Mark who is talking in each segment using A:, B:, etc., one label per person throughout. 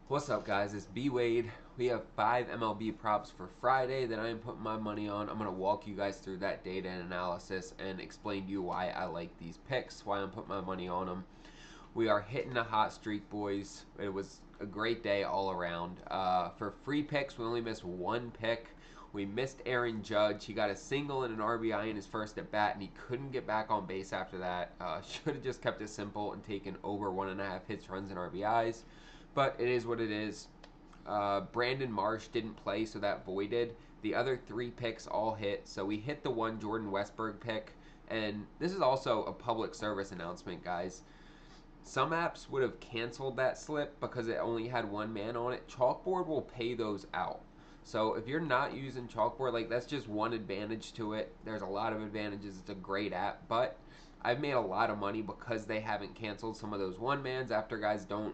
A: What's up, guys? It's B Wade. We have 5 MLB props for Friday that I am putting my money on. I'm going to walk you guys through that data and analysis and explain to you why I like these picks, why I'm putting my money on them. We are hitting a hot streak, boys. It was a great day all around. For free picks, we only missed one pick. We missed Aaron Judge. He got a single and an RBI in his first at bat, and he couldn't get back on base after that. Should have just kept it simple and taken over 1.5 hits, runs, and RBIs. But it is what it is. Brandon Marsh didn't play, so that voided. The other three picks all hit. So we hit the one Jordan Westburg pick. And this is also a public service announcement, guys. Some apps would have canceled that slip because it only had one man on it. Chalkboard will pay those out. So if you're not using Chalkboard, like, that's just one advantage to it. There's a lot of advantages. It's a great app, but I've made a lot of money because they haven't canceled some of those one mans after guys don't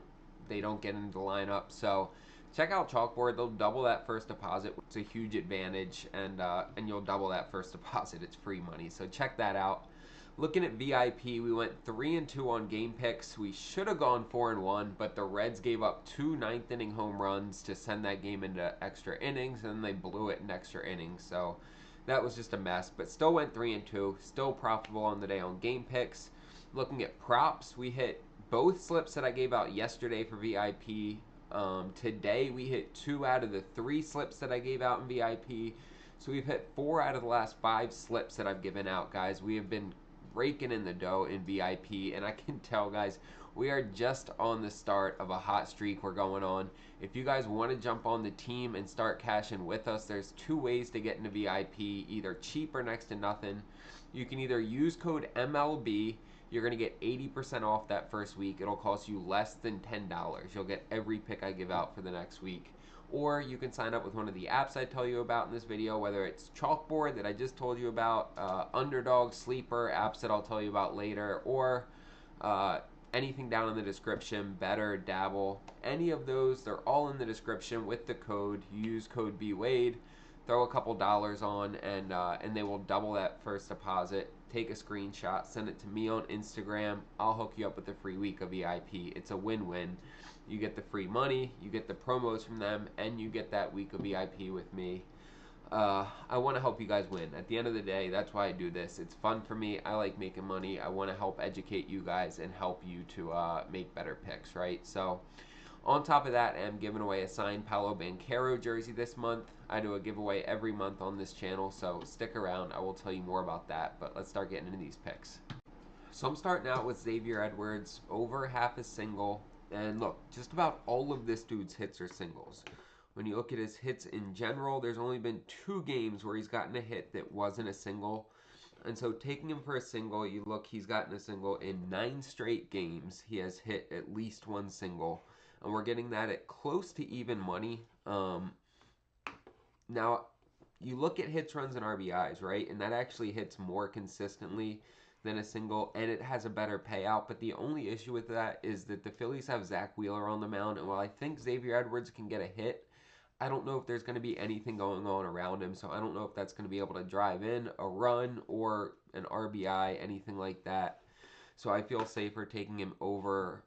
A: get into the lineup. So check out Chalkboard. They'll double that first deposit. It's a huge advantage, and you'll double that first deposit. It's free money. So check that out. Looking at VIP, we went 3-2 on game picks. We should have gone 4-1, but the Reds gave up two ninth-inning home runs to send that game into extra innings, and then they blew it in extra innings. So that was just a mess, but still went 3-2. Still profitable on the day on game picks. Looking at props, we hit both slips that I gave out yesterday for VIP. Today we hit 2 out of the 3 slips that I gave out in VIP. So we've hit 4 out of the last 5 slips that I've given out, guys. We have been raking in the dough in VIP, and I can tell, guys, we are just on the start of a hot streak we're going on. If you guys want to jump on the team and start cashing with us, there's 2 ways to get into VIP, either cheap or next to nothing. You can either use code MLB. You're going to get 80% off that first week. It'll cost you less than $10. You'll get every pick I give out for the next week. Or you can sign up with one of the apps I tell you about in this video, whether it's Chalkboard that I just told you about, Underdog, Sleeper, apps that I'll tell you about later, or anything down in the description, Better, Dabble, any of those, they're all in the description with the code. You use code BWADE, throw a couple dollars on, and they will double that first deposit. Take a screenshot, send it to me on Instagram. I'll hook you up with a free week of VIP. It's a win-win. You get the free money, you get the promos from them, and you get that week of VIP with me. I want to help you guys win. At the end of the day, that's why I do this. It's fun for me. I like making money. I want to help educate you guys and help you to make better picks, right? So on top of that, I'm giving away a signed Paolo Banchero jersey this month. I do a giveaway every month on this channel, so stick around. I will tell you more about that, but let's start getting into these picks. So I'm starting out with Xavier Edwards, over half a single. And look, just about all of this dude's hits are singles. When you look at his hits in general, there's only been 2 games where he's gotten a hit that wasn't a single. And so taking him for a single, you look, he's gotten a single in 9 straight games. He has hit at least 1 single. And we're getting that at close to even money. Now, you look at hits, runs, and RBIs, right? And that actually hits more consistently than a single, and it has a better payout. But the only issue with that is that the Phillies have Zach Wheeler on the mound, and while I think Xavier Edwards can get a hit, I don't know if there's going to be anything going on around him, so I don't know if that's going to be able to drive in a run or an RBI, anything like that. So I feel safer taking him over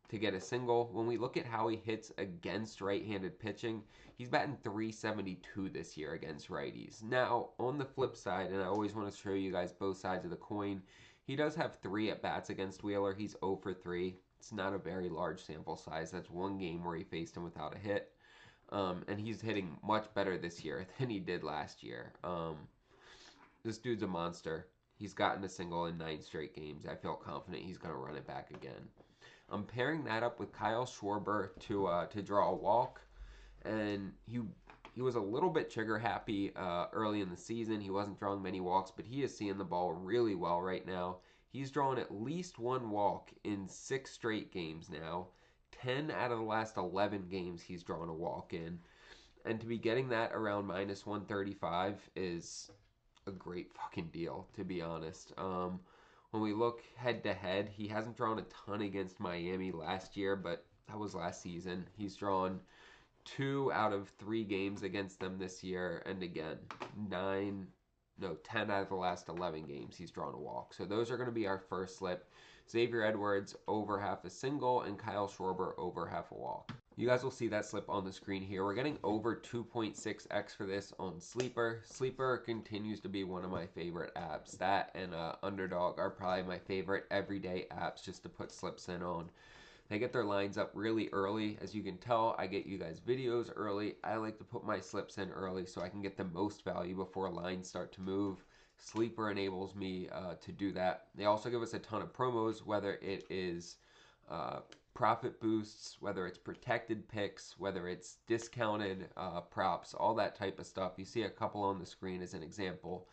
A: to get a single. When we look at how he hits against right-handed pitching, he's batting .372 this year against righties. Now, on the flip side, and I always want to show you guys both sides of the coin, he does have 3 at-bats against Wheeler. He's 0 for 3. It's not a very large sample size. That's 1 game where he faced him without a hit. And he's hitting much better this year than he did last year. This dude's a monster. He's gotten a single in 9 straight games. I feel confident he's going to run it back again. I'm pairing that up with Kyle Schwarber to draw a walk, and he was a little bit trigger happy early in the season. He wasn't drawing many walks, but he is seeing the ball really well right now. He's drawn at least 1 walk in 6 straight games now. 10 out of the last 11 games he's drawn a walk in, and to be getting that around -135 is a great fucking deal, to be honest. When we look head to head, he hasn't drawn a ton against Miami last year, but that was last season. He's drawn 2 out of 3 games against them this year, and again, 10 out of the last 11 games he's drawn a walk. So those are going to be our first slip. Xavier Edwards over half a single, and Kyle Schwarber over half a walk. You guys will see that slip on the screen here. We're getting over 2.6x for this on Sleeper. Sleeper continues to be one of my favorite apps. That and Underdog are probably my favorite everyday apps just to put slips in on. They get their lines up really early. As you can tell, I get you guys videos early. I like to put my slips in early so I can get the most value before lines start to move. Sleeper enables me to do that. They also give us a ton of promos, whether it is profit boosts, whether it's protected picks, whether it's discounted props, all that type of stuff. You see a couple on the screen as an example.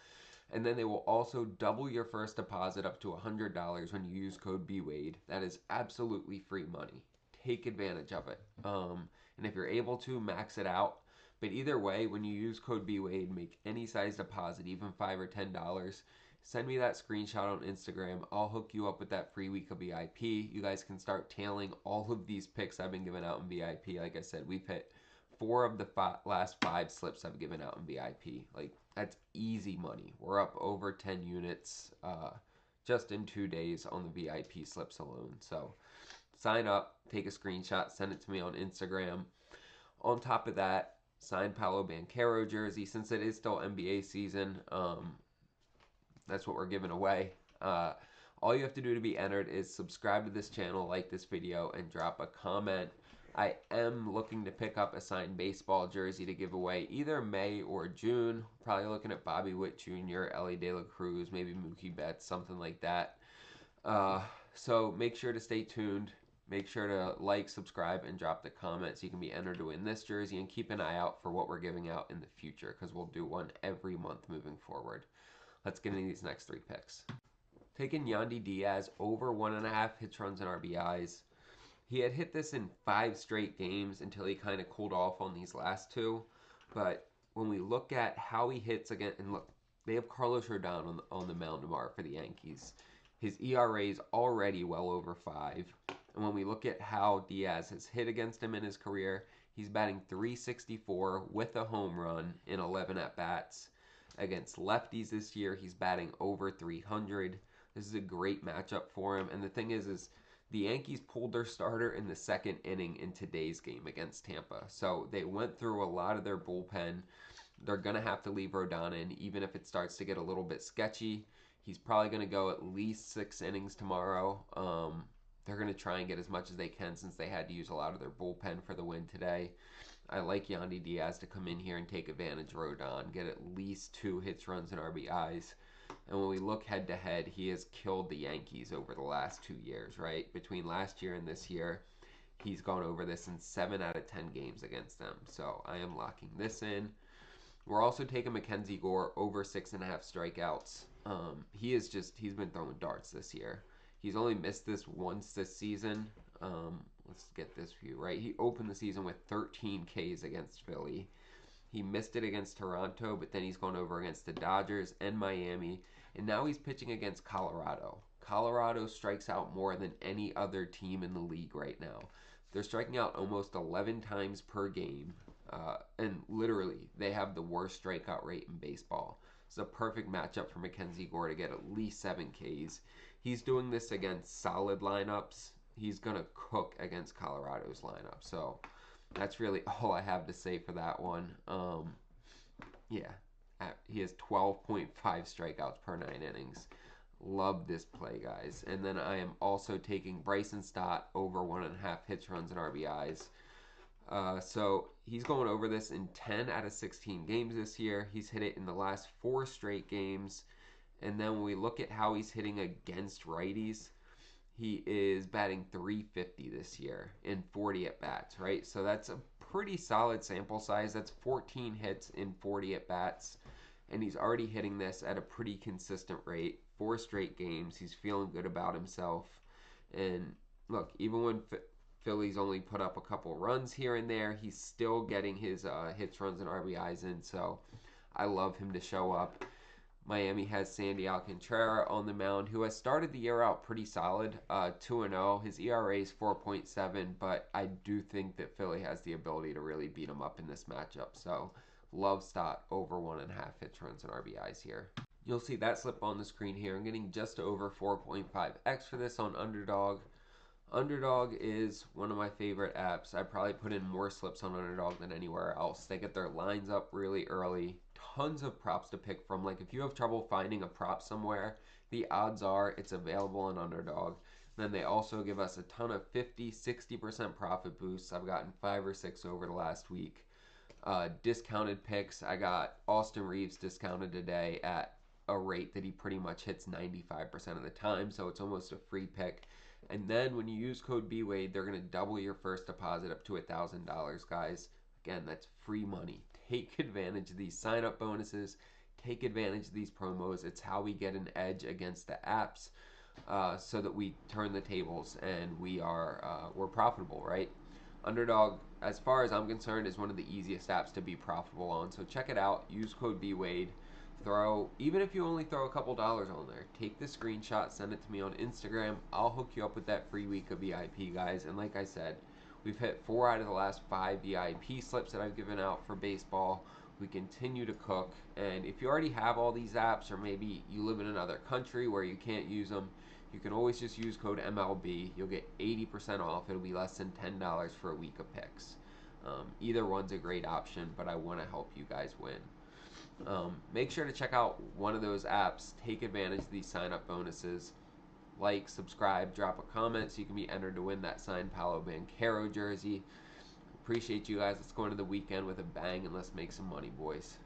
A: And then they will also double your first deposit up to $100 when you use code BWADE. That is absolutely free money. Take advantage of it. And if you're able to, max it out. But either way, when you use code BWADE, make any size deposit, even $5 or $10. Send me that screenshot on Instagram. I'll hook you up with that free week of VIP. You guys can start tailing all of these picks I've been giving out in VIP. Like I said, we've hit 4 of the last 5 slips I've given out in VIP. Like, that's easy money. We're up over 10 units just in 2 days on the VIP slips alone. So sign up, take a screenshot, send it to me on Instagram. On top of that, sign Paolo Banchero jersey. Since it is still NBA season, that's what we're giving away. All you have to do to be entered is subscribe to this channel, like this video, and drop a comment. I am looking to pick up a signed baseball jersey to give away either May or June. Probably looking at Bobby Witt Jr., Ellie De La Cruz, maybe Mookie Betts, something like that. So make sure to stay tuned. Make sure to like, subscribe, and drop the comment so you can be entered to win this jersey. And keep an eye out for what we're giving out in the future because we'll do one every month moving forward. Let's get into these next 3 picks. Taking Yandy Diaz over 1.5 hits, runs, and RBIs. He had hit this in 5 straight games until he kind of cooled off on these last 2. But when we look at how he hits again, and look, they have Carlos Rodon on the mound tomorrow for the Yankees. His ERA is already well over 5. And when we look at how Diaz has hit against him in his career, he's batting .364 with a home run in 11 at-bats. Against lefties this year, he's batting over .300. This is a great matchup for him. And the thing is the Yankees pulled their starter in the 2nd inning in today's game against Tampa. So they went through a lot of their bullpen. They're going to have to leave Rodon in, even if it starts to get a little bit sketchy. He's probably going to go at least 6 innings tomorrow. They're going to try and get as much as they can since they had to use a lot of their bullpen for the win today. I like Yandy Diaz to come in here and take advantage of Rodon, get at least 2 hits, runs, and RBIs. And when we look head-to-head, he has killed the Yankees over the last 2 years, right? Between last year and this year, he's gone over this in 7 out of 10 games against them. So I am locking this in. We're also taking Mackenzie Gore over 6.5 strikeouts. He's been throwing darts this year. He's only missed this once this season. Let's get this view right. He opened the season with 13 Ks against Philly. He missed it against Toronto, but then he's gone over against the Dodgers and Miami, and now he's pitching against Colorado. Colorado strikes out more than any other team in the league right now. They're striking out almost 11 times per game, and literally, they have the worst strikeout rate in baseball. It's a perfect matchup for Mackenzie Gore to get at least 7 Ks. He's doing this against solid lineups. He's going to cook against Colorado's lineup, so that's really all I have to say for that one. Yeah, he has 12.5 strikeouts per 9 innings. Love this play, guys. And then I am also taking Bryson Stott over 1.5 hits, runs, and RBIs. So he's going over this in 10 out of 16 games this year. He's hit it in the last 4 straight games. And then when we look at how he's hitting against righties, he is batting .350 this year in 40 at-bats, right? So that's a pretty solid sample size. That's 14 hits in 40 at-bats, and he's already hitting this at a pretty consistent rate. 4 straight games. He's feeling good about himself. And look, even when Philly's only put up a couple runs here and there, he's still getting his hits, runs, and RBIs in, so I love him to show up. Miami has Sandy Alcantara on the mound, who has started the year out pretty solid, 2-0. His ERA is 4.7, but I do think that Philly has the ability to really beat him up in this matchup. So, love Stott over 1.5 hits, runs, and RBIs here. You'll see that slip on the screen here. I'm getting just over 4.5x for this on Underdog. Underdog is one of my favorite apps. I probably put in more slips on Underdog than anywhere else. They get their lines up really early. Tons of props to pick from. Like if you have trouble finding a prop somewhere, the odds are it's available on Underdog. Then they also give us a ton of 50, 60% profit boosts. I've gotten 5 or 6 over the last week. Discounted picks. I got Austin Reeves discounted today at a rate that he pretty much hits 95% of the time, so it's almost a free pick. And then when you use code BWADE, they're going to double your first deposit up to $1,000, guys. Again, that's free money. Take advantage of these sign up bonuses. Take advantage of these promos. It's how we get an edge against the apps, so that we turn the tables and we're profitable, right? Underdog, as far as I'm concerned, is one of the easiest apps to be profitable on. So check it out. Use code BWADE. Even if you only throw a couple dollars on there, take the screenshot, send it to me on Instagram. I'll hook you up with that free week of VIP, guys. And like I said, we've hit 4 out of the last 5 VIP slips that I've given out for baseball. We continue to cook. And if you already have all these apps, or maybe you live in another country where you can't use them, you can always just use code MLB. You'll get 80% off. It'll be less than $10 for a week of picks. Either one's a great option, but I want to help you guys win. Make sure to check out one of those apps. Take advantage of these sign up bonuses. Like, subscribe, drop a comment so you can be entered to win that signed Paolo Banchero jersey. Appreciate you guys. Let's go into the weekend with a bang and let's make some money, boys.